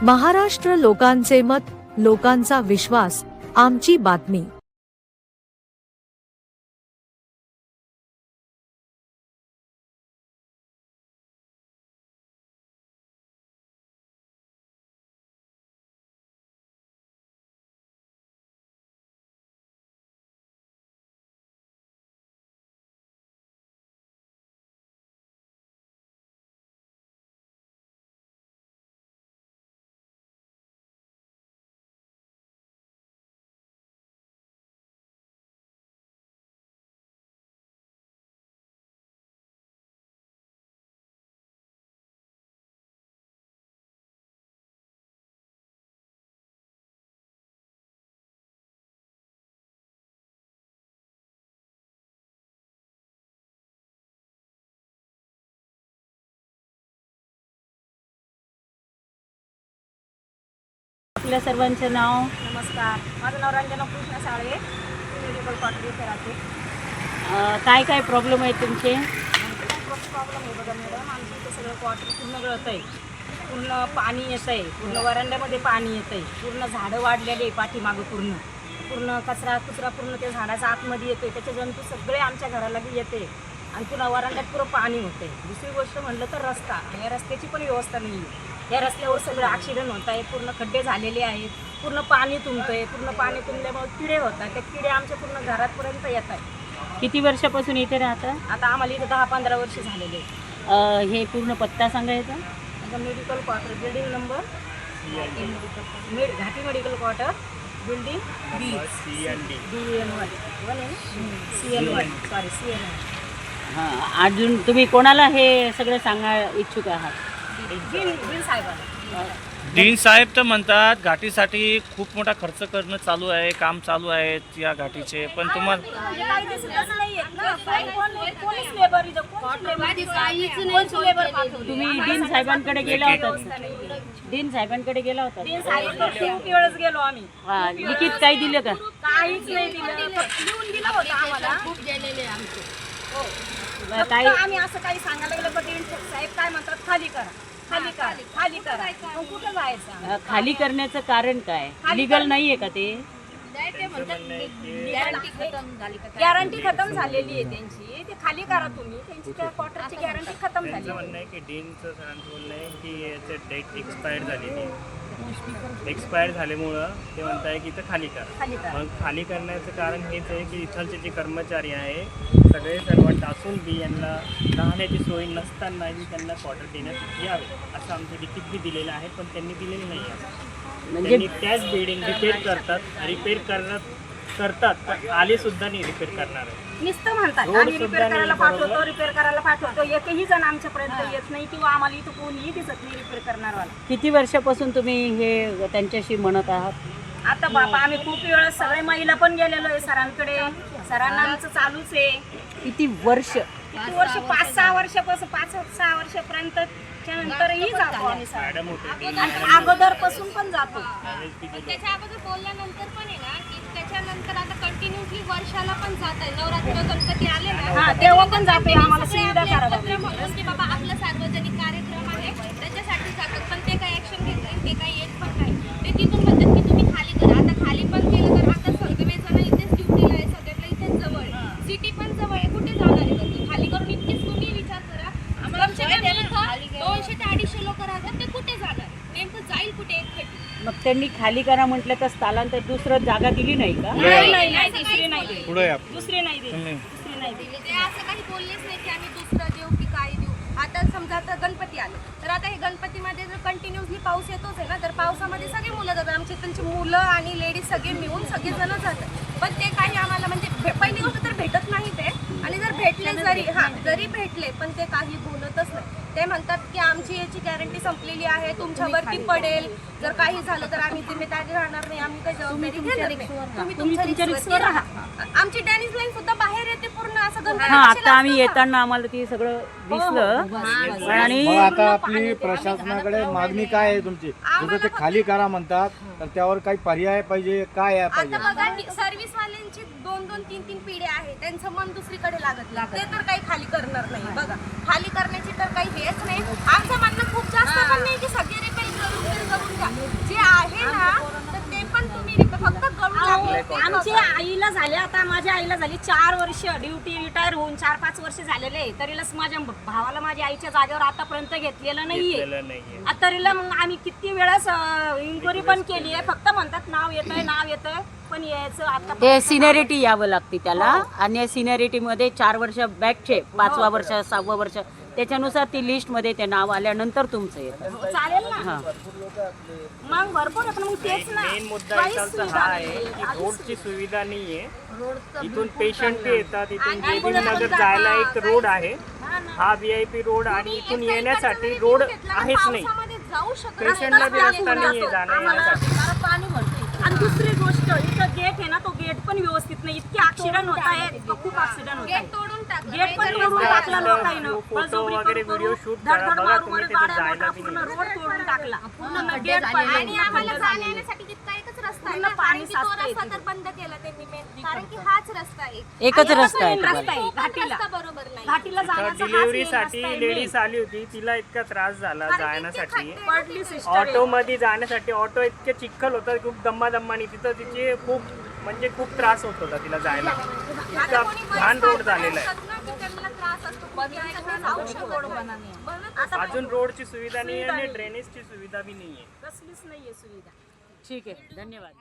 महाराष्ट्र लोकांचे मत, लोकांचा विश्वास, आमची बातमी। आपल्या सर्वांचे नाव। नमस्कार, माझं नाव रंजना कृष्ण साळे, मेडिकल कॉटरी इथे राहते। काय काय प्रॉब्लेम आहेत तुमचे? खूप प्रॉब्लेम आहे बघा मॅडम, आमचं इथं सगळं कॉटरी पूर्ण गळत आहे, पूर्ण पाणी येतं आहे, पूर्ण वरांड्यामध्ये पाणी येतं आहे, पूर्ण झाडं वाढलेली आहे पाठीमागं, पूर्ण पूर्ण कचरा पूर्ण त्या झाडाच्या आतमध्ये येतो आहे, त्याचे जंतू सगळे आमच्या घराला येते आणि पुन्हा वरांड्यात पुरं पाणी होतं आहे। दुसरी गोष्ट म्हटलं तर रस्ता, या रस्त्याची पण व्यवस्था नाही आहे। या रस्त्यावर सगळं ॲक्सिडेंट होत आहे, पूर्ण खड्डे झालेले आहेत, पूर्ण पाणी तुंबतं आहे, पूर्ण पाणी तुंबल्यामुळे किडे होतात, त्या किडे आमच्या पूर्ण घरापर्यंत येत आहेत। किती वर्षापासून इथे राहता? आता आम्हाला इथे 10-15 वर्ष झालेले आहेत। हे पूर्ण पत्ता सांगायचा? आता मेडिकल क्वार्टर बिल्डिंग नंबर घाटी मेडिकल क्वार्टर बिल्डिंग CN1 हां, अजून तुम्ही कोणाला हे सगळं सांगा इच्छुक आहात? डीन साहेब तर म्हणतात घाटीसाठी खूप मोठा खर्च करणं चालू आहे, काम चालू आहे या घाटीचे, पण तुम्हाला तुम्ही डीन साहेबांकडे गेला होता? डीन साहेबांकडे गेला होता? खूप वेळच गेलो आम्ही। हां, लिखित काही दिलं का? काहीच नाही दिलं, लिहून दिलं होतं आम्हाला। काय आम्ही असं काही सांगायला गेलं तर साहेब काय म्हणतात, खाली करा खाली करा खाली करा, मग कुठं जायचं? खाली करण्याचं कारण काय? लिगल नाहीये का ते? गॅरंटी खतम झालेली आहे त्यांची, ते खाली करा तुम्ही, त्यांची त्या क्वार्टरची गॅरंटी खतम झाली। म्हणणं आहे की डीनचं सरांचं म्हणणं आहे की याचं डेट एक्सपायर्ड झालेली आहे, एक्सपायर झाल्यामुळं ते म्हणत आहे की इथं खाली करा। मग खाली करण्याचं कारण हेच आहे की इथलचे जे कर्मचारी आहे सगळे सर्वांत असून बी यांना राहण्याची सोय नसतानाही त्यांना क्वार्टर देण्यात यावे असं आमचं लिखित बी दिलेलं आहे, पण त्यांनी दिलेलं नाही आहे। म्हणजे त्याच बिल्डिंग रिपेअर करतात पण आले सुद्धा नाही रिपेअर करणार आहे, नुसतं म्हणतात आम्ही रिपेअर करायला पाठवतो, एकही जण आमच्यापर्यंत येत नाही किंवा आम्हाला इथं कोणीही दिसत नाही रिपेअर करणारवाला। किती वर्षापासून तुम्ही हे त्यांच्याशी म्हणत आहात? आता बापा आम्ही खूप वेळेस सगळे महिला पण गेलेलो आहे सरांकडे, सरांना आमचं चालूच आहे। किती वर्ष? किती वर्ष? 5-6 वर्षापासून, 5-6 वर्षापर्यंत नंतरही जातो आम्ही मॅडम होते अगोदर पासून पण जातो। त्याच्या अगोदर बोलल्यानंतर पण आहे ना की त्याच्यानंतर आता कंटिन्युअसली वर्षाला पण जात आहे, नवरात्र गणपती आले ना तेव्हा पण जातोय, आम्हाला सुविधा करायला म्हणून की बाबा आपला सार्वजनिक कार्यक्रम आहे त्याच्यासाठी जातात, पण ते काही ऍक्शन घेत नाही, ते काही येत पण नाही, ते तिथून म्हणतात की तुम्ही खाली करा। आता खाली पण केलं तर आता सगळेजण इथेच ड्युटीला आहे, सगळ्याला इथेच जवळ आहे, सिटी पण जवळ आहे, कुठे जाणार आहे? तर खाली करून इतकीच तुम्ही विचार करा, आम्हाला 200 ते 250 लोक राहतात, ते कुठे जाणार? नेमकं जाईल कुठे एक खड्डी? मग त्यांनी खाली करा म्हटलं तर स्थलांतर दुसरं जागा दिली नाही का? नाही, दुसरी नाही दिली, ते असं काही बोललेच नाही की आम्ही दुसरं देऊ की काय देऊ। आता समजा आता गणपती आले तर आता हे गणपतीमध्ये जर कंटिन्युअसली पाऊस येतोच आहे ना, तर पावसामध्ये सगळे मुलं जातात, आमचे त्यांची मुलं आणि लेडीज सगळे मिळून सगळेजण जातात, पण ते काही आम्हाला म्हणजे पहिली गोष्ट तर भेटत नाही ते, आणि जर भेटले जरी भेटले पण ते काही बोलतच नाही। ते म्हणतात की आमची याची गॅरंटी संपलेली आहे, तुमच्यावरती पडेल, जर काही झालं तर आम्ही जिम्मेदारी राहणार नाही, आम्ही काही जबाबदारी घेणार नाही, तुम्ही तुमच्या रिस्कवर राहा। आमची डॅनिश लाईन सुद्धा बाहेर येते पूर्ण असं हा, आता आम्ही येताना आम्हाला ते सगळं दिसलं। आणि मग आता आपली प्रशासनाकडे मागणी काय आहे तुमची? जसं ते खाली करा म्हणतात तर त्यावर काही पर्याय पाहिजे, काय आहे पाहिजे? आता बघा सर्व्हिसवाल्यांची 2-2, 3-3 पिढ्या आहे, त्यांचं मन दुसरीकडे लागत ते तर काही खाली करणार नाही। बघा खाली करण्याची तर काही हेच नाही, आमचं म्हणणं खूप जास्त पण नाही की सगळे रिपेअर करून द्या, आईला झाले, आता माझ्या आईला झाली 4 वर्ष ड्युटी रिटायर होऊन 4-5 वर्ष झालेले आहे. तरीला माझ्या भावाला माझ्या आईच्या जागेवर आतापर्यंत घेतलेलं नाहीये. तरीला मग आम्ही किती वेळेस इन्क्वायरी पण केली आहे. फक्त म्हणतात नाव येतंय पण यायचं आता ते सिनियरिटी यावं लागते त्याला, आणि सिनियरिटीमध्ये 4 वर्ष बॅकचे, 5वा वर्ष 6वं वर्ष त्याच्यानुसार ती लिस्टमध्ये ते नाव आल्यानंतर तुमचं येतं. चालेल ना. हां, मग भरपूर आहे, पण मग तेच ना मेन मुद्दा इथलचा हा आहे की रोडची सुविधा नाहीये. इथून पेशंट येतात, इथून नगर जायला एक रोड आहे, हा VIP रोड, आणि इथून येण्यासाठी रोड आहेच नाही. जाऊ शकत पेशंटला बी रस्ता नाहीये जाण्या येण्यासाठी. पाणी भरतं. आणि दुसरी गोष्ट, इथं गेट आहे ना, तो गेट पण व्यवस्थित नाही. इतके ऍक्सिडेंट होत आहेत, खूप ऍक्सिडेंट होत गेट आहेत. तोडून टाकलं. गेट पण तोडून टाकला लोकांनी. फोटो वगैरे व्हिडिओ शूट करा, बघा तुम्ही तिथे जायला बी पूर्ण नाही. रोड तोडून टाकला, पूर्ण गेट आणि आम्हाला जाण्या येण्यासाठी तिथं एकच रस्ता आहे ना, पूर्ण पाणी कारण की तो साचतंय रस्ता तर बंद केला त्यांनी main. कारण की हाच रस्ता आहे. एकच रस्ता आहे रस्ता तुम्हाला. आहे तो पण घाटीला. रस्ता बरोबर नाही. घाटीला तर जाण्याचा हाच main डिलिव्हरीसाठी रस्ता आहे लेडीज आली होती, तिला इतका त्रास झाला जाण्यासाठी. पडली सिस्टर. ऑटो मध्ये जाण्यासाठी ऑटो इतके चिखल होता, खूप दम्मादम्मानी, तिथं तिचे खूप म्हणजे खूप त्रास होत होता तिला जायला. इतका घाण रोड झालेला आहे. की त्यांना त्रास असतो, पण त्यांच्याकडे जाऊ शकत नाही. बनत अजून रोडची सुविधा नाही आणि ड्रेनेजची सुविधा बी नाही आहे. कसलीच नाहीये सुविधा. ठीक आहे, धन्यवाद.